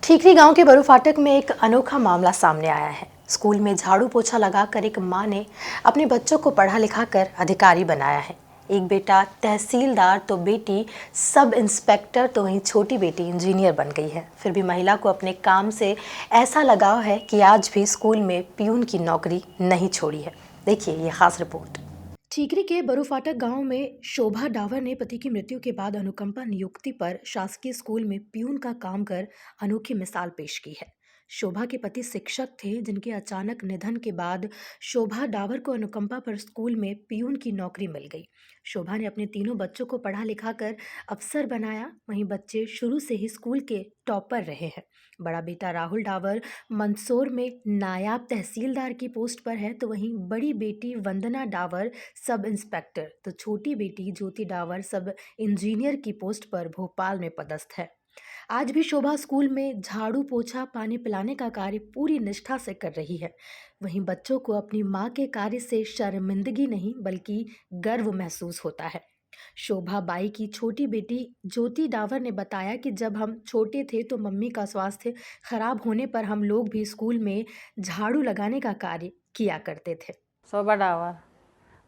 ठीकरी गांव के बरू फाटक में एक अनोखा मामला सामने आया है। स्कूल में झाड़ू पोछा लगाकर एक मां ने अपने बच्चों को पढ़ा लिखा कर अधिकारी बनाया है। एक बेटा तहसीलदार तो बेटी सब इंस्पेक्टर, तो वहीं छोटी बेटी इंजीनियर बन गई है। फिर भी महिला को अपने काम से ऐसा लगाव है कि आज भी स्कूल में पियून की नौकरी नहीं छोड़ी है। देखिए ये खास रिपोर्ट। ठीकरी के बरू फाटक गांव में शोभा डावर ने पति की मृत्यु के बाद अनुकंपा नियुक्ति पर शासकीय स्कूल में पियून का काम कर अनोखी मिसाल पेश की है। शोभा के पति शिक्षक थे, जिनके अचानक निधन के बाद शोभा डावर को अनुकंपा पर स्कूल में पियून की नौकरी मिल गई। शोभा ने अपने तीनों बच्चों को पढ़ा लिखा कर अफसर बनाया। वहीं बच्चे शुरू से ही स्कूल के टॉपर रहे हैं। बड़ा बेटा राहुल डावर मंदसौर में नायब तहसीलदार की पोस्ट पर है, तो वहीं बड़ी बेटी वंदना डावर सब इंस्पेक्टर, तो छोटी बेटी ज्योति डावर सब इंजीनियर की पोस्ट पर भोपाल में पदस्थ है। आज भी शोभा स्कूल में झाड़ू पोछा पानी पिलाने का कार्य पूरी निष्ठा से कर रही है। वहीं बच्चों को अपनी मां के कार्य से शर्मिंदगी नहीं बल्कि गर्व महसूस होता है। शोभा बाई की छोटी बेटी ज्योति डावर ने बताया कि जब हम छोटे थे तो मम्मी का स्वास्थ्य खराब होने पर हम लोग भी स्कूल में झाड़ू लगाने का कार्य किया करते थे। शोभा डावर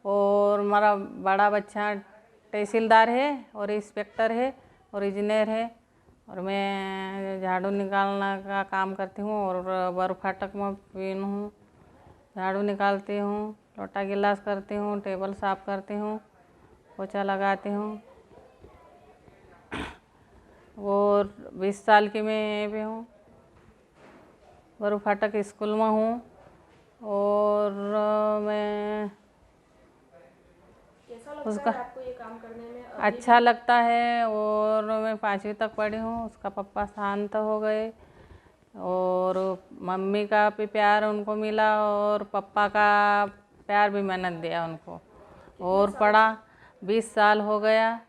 और हमारा बड़ा बच्चा तहसीलदार है और इंस्पेक्टर है और इंजीनियर है, और मैं झाड़ू निकालने का काम करती हूँ और बरू फाटक में पियून हूँ। झाड़ू निकालती हूँ, लोटा गिलास करती हूँ, टेबल साफ करती हूँ, पोछा लगाती हूँ। और 20 साल की मैं यहीं पे हूँ, बरू फाटक स्कूल में हूँ। और मैं उसका आपको ये काम करने में अच्छा लगता है। और मैं 5वीं तक पढ़ी हूँ। उसका पापा शांत हो गए और मम्मी का भी प्यार उनको मिला और पापा का प्यार भी मैंने दिया उनको और पढ़ा। 20 साल हो गया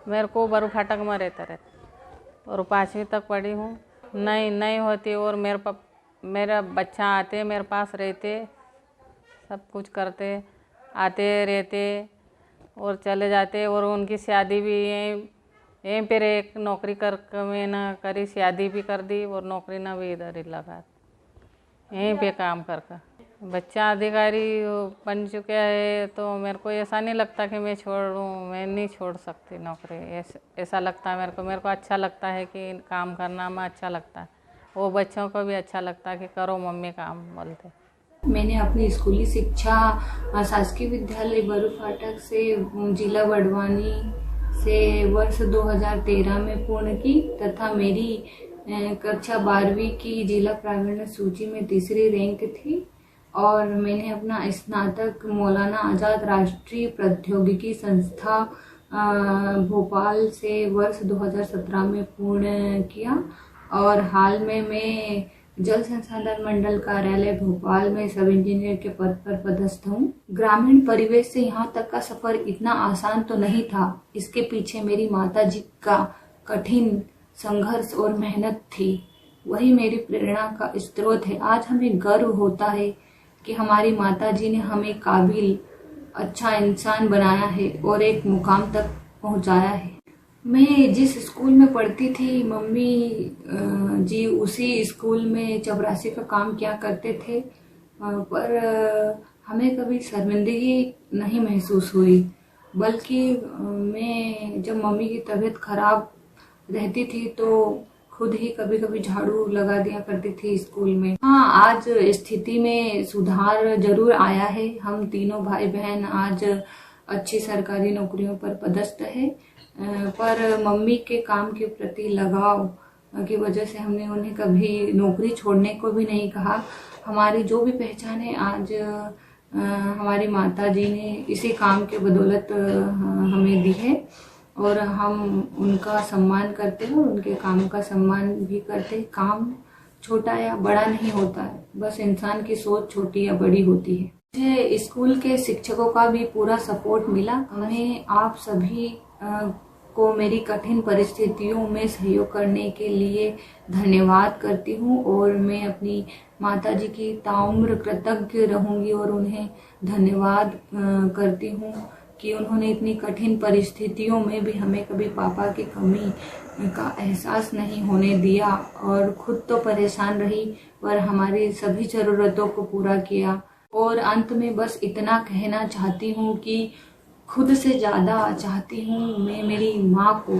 मेरे को बरू फाटक में रहते और 5वीं तक पढ़ी हूँ। नहीं होती और मेरा बच्चा आते मेरे पास रहते, सब कुछ करते, आते रहते और चले जाते। और उनकी शादी भी यहीं पर एक नौकरी कर मैंने करी, शादी भी कर दी और नौकरी ना भी इधर ही लगा, यहीं पे काम कर बच्चा अधिकारी बन चुका है। तो मेरे को ऐसा नहीं लगता कि मैं छोड़ूं, मैं नहीं छोड़ सकती नौकरी। ऐसा लगता है मेरे को अच्छा लगता है कि काम करना में अच्छा लगता है। वो बच्चों को भी अच्छा लगता है कि करो मम्मी काम बोलते। मैंने अपनी स्कूली शिक्षा शासकीय विद्यालय बरू फाटक से जिला बड़वानी से वर्ष 2013 में पूर्ण की तथा मेरी कक्षा 12वीं की जिला प्रावीण्य सूची में 3री रैंक थी। और मैंने अपना स्नातक मौलाना आज़ाद राष्ट्रीय प्रौद्योगिकी संस्था भोपाल से वर्ष 2017 में पूर्ण किया। और हाल में मैं जल संसाधन मंडल कार्यालय भोपाल में सब इंजीनियर के पद पर पदस्थ हूँ। ग्रामीण परिवेश से यहाँ तक का सफर इतना आसान तो नहीं था। इसके पीछे मेरी माताजी का कठिन संघर्ष और मेहनत थी, वही मेरी प्रेरणा का स्रोत है। आज हमें गर्व होता है कि हमारी माताजी ने हमें काबिल, अच्छा इंसान बनाया है और एक मुकाम तक पहुँचाया है। मैं जिस स्कूल में पढ़ती थी, मम्मी जी उसी स्कूल में चपरासी का काम किया करते थे, पर हमें कभी शर्मिंदगी नहीं महसूस हुई। बल्कि मैं जब मम्मी की तबीयत खराब रहती थी तो खुद ही कभी कभी झाड़ू लगा दिया करती थी स्कूल में। हाँ, आज स्थिति में सुधार जरूर आया है। हम तीनों भाई बहन आज अच्छी सरकारी नौकरियों पर पदस्थ है, पर मम्मी के काम के प्रति लगाव की वजह से हमने उन्हें कभी नौकरी छोड़ने को भी नहीं कहा। हमारी जो भी पहचान है आज हमारी माताजी ने इसी काम के बदौलत हमें दी है और हम उनका सम्मान करते हैं और उनके काम का सम्मान भी करते हैं। काम छोटा या बड़ा नहीं होता है, बस इंसान की सोच छोटी या बड़ी होती है। मुझे स्कूल के शिक्षकों का भी पूरा सपोर्ट मिला। मैं आप सभी को मेरी कठिन परिस्थितियों में सहयोग करने के लिए धन्यवाद करती हूँ और मैं अपनी माताजी की ताउम्र कृतज्ञ रहूंगी और उन्हें धन्यवाद करती हूँ कि उन्होंने इतनी कठिन परिस्थितियों में भी हमें कभी पापा की कमी का एहसास नहीं होने दिया और खुद तो परेशान रही पर हमारी सभी ज़रूरतों को पूरा किया। और अंत में बस इतना कहना चाहती हूँ कि खुद से ज़्यादा चाहती हूँ मैं मेरी माँ को,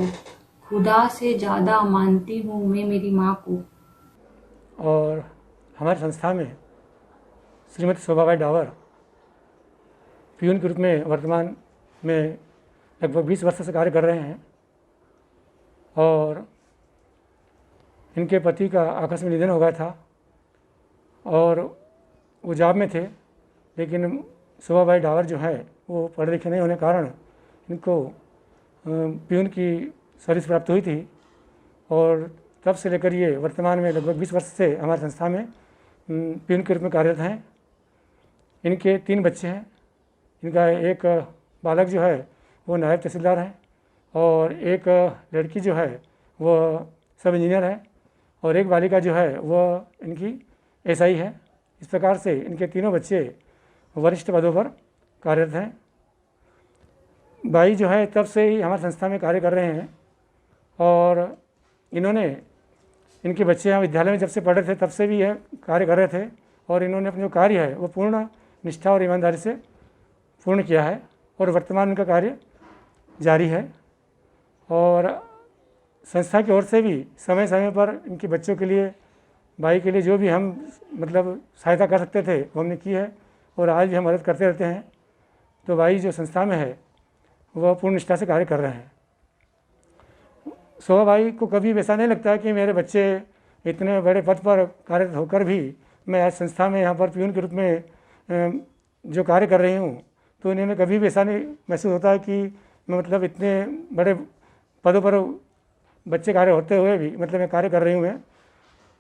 खुदा से ज़्यादा मानती हूँ मैं मेरी माँ को। और हमारी संस्था में श्रीमती शोभाबाई डावर पियून के रूप में वर्तमान में लगभग 20 वर्ष से कार्य कर रहे हैं और इनके पति का आकस्मिक निधन हो गया था और वो जॉब में थे, लेकिन शोभाबाई डावर जो है वो पढ़े लिखे नहीं होने के कारण इनको पियून की सर्विस प्राप्त हुई थी और तब से लेकर ये वर्तमान में लगभग 20 वर्ष से हमारी संस्था में पियून के रूप में कार्यरत हैं। इनके 3 बच्चे हैं। इनका एक बालक जो है वो नायब तहसीलदार है और एक लड़की जो है वो सब इंजीनियर है और एक बालिका जो है वो इनकी एसआई है। इस प्रकार से इनके तीनों बच्चे वरिष्ठ पदों पर कार्यरत हैं। बाई जो है तब से ही हमारी संस्था में कार्य कर रहे हैं और इन्होंने इनके बच्चे यहाँ विद्यालय में जब से पढ़ रहे थे तब से भी यह कार्य कर रहे थे और इन्होंने अपना जो कार्य है वो पूर्ण निष्ठा और ईमानदारी से पूर्ण किया है और वर्तमान उनका कार्य जारी है। और संस्था की ओर से भी समय समय पर इनके बच्चों के लिए, भाई के लिए जो भी हम मतलब सहायता कर सकते थे वो हमने की है और आज भी हम मदद करते रहते हैं। तो भाई जो संस्था में है वह पूर्ण निष्ठा से कार्य कर रहे हैं। शोभा भाई को कभी वैसा नहीं लगता कि मेरे बच्चे इतने बड़े पद पर कार्यरत होकर भी मैं आज संस्था में यहाँ पर पियून के रूप में जो कार्य कर रही हूँ, तो इन्हें कभी भी ऐसा नहीं महसूस होता है कि मैं मतलब इतने बड़े पदों पर बच्चे कार्य होते हुए भी मतलब मैं कार्य कर रही हूँ मैं,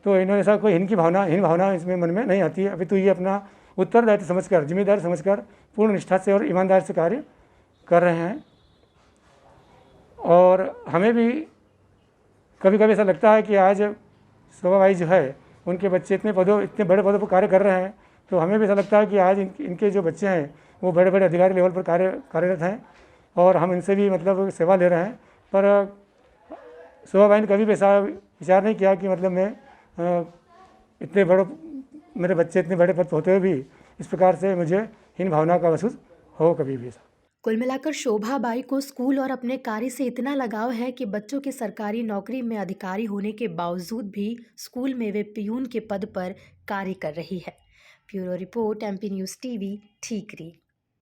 तो इन्होंने ऐसा कोई हीन भावना इसमें मन में नहीं आती है। अभी तो ये अपना उत्तरदायित्व समझकर, जिम्मेदारी समझकर पूर्ण निष्ठा से और ईमानदारी से कार्य कर रहे हैं। और हमें भी कभी कभी ऐसा लगता है कि आज शोभा भाई जो है उनके बच्चे इतने बड़े पदों पर कार्य कर रहे हैं, तो हमें भी ऐसा लगता है कि आज इनके जो बच्चे हैं वो बड़े बड़े अधिकारी लेवल पर कार्यरत हैं और हम इनसे भी मतलब सेवा ले रहे हैं। पर शोभा भाई ने कभी भी ऐसा विचार नहीं किया कि मतलब मैं मेरे बच्चे इतने बड़े पद पर होते हुए भी इस प्रकार से मुझे हीन भावना का महसूस हो कभी भी ऐसा। कुल मिलाकर शोभा बाई को स्कूल और अपने कार्य से इतना लगाव है कि बच्चों की सरकारी नौकरी में अधिकारी होने के बावजूद भी स्कूल में वे पियून के पद पर कार्य कर रही है। Bureau report, MP news TV, ठीकरी।